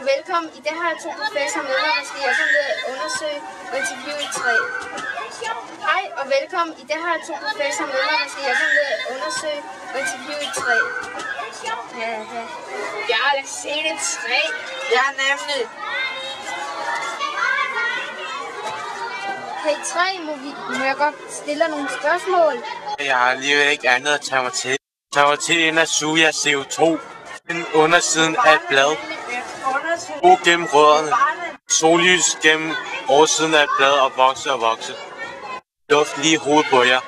og velkommen. I dag har jeg to professorer med mig, der skal hjælpe med at undersøge og interviewe et træ. Hej og velkommen. I dag har jeg to professorer med mig, der skal hjælpe med at undersøge og interviewe et træ. Jeg har da set et træ. Ja, nemlig. Hey træ, må jeg godt stille nogle spørgsmål? Jeg har alligevel ikke andet at tage mig til. Tag mig til ind og suge jeres CO2. Find undersiden af et blad. Brug gennem rødderne. Sollys gennem oversiden af et blad og vokse og vokse. Luft lige i hovedet på jer.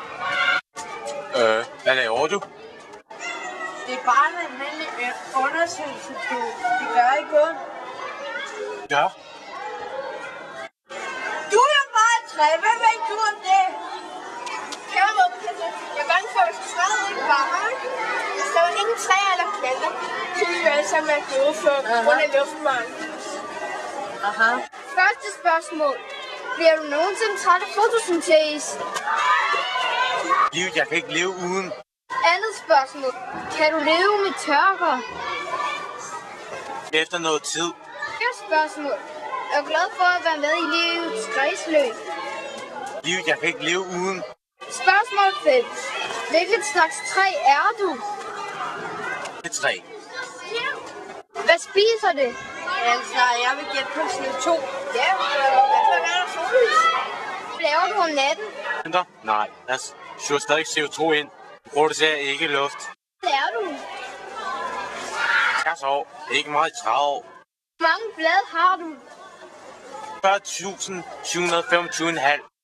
Hvad laver du? Det er bare en almindelig undersøgelse, du. Det gør ikke ondt. Ja. Du er jo bare et træ. Hvad ved du om det? Kære medbekendte, jeg er bange for, at hvis træet ikke varmer, hvis der var ingen træer eller planter, så ville vi alle sammen være døde på grund af luftmangel. Aha. Første spørgsmål. Bliver du nogensinde træt af fotosyntese? Liv, jeg kan ikke leve uden. Andet spørgsmål. Kan du leve med tørker? Efter noget tid. Første spørgsmål. Er du glad for at være med i livets kredsløb? Liv, jeg kan ikke leve uden. Spørgsmål 5. Hvilket slags træ er du? Et træ. Hvad spiser det? Altså, jeg vil gætte på CO2. Ja, hvad for er der sollys? Hvad laver du om natten? Venter? Nej, jeg suger stadig CO2 ind. Producerer ikke luft. Hvad laver du? Jeg sover. Ikke meget i 30 år. Hvor mange blade har du? 40.725,5.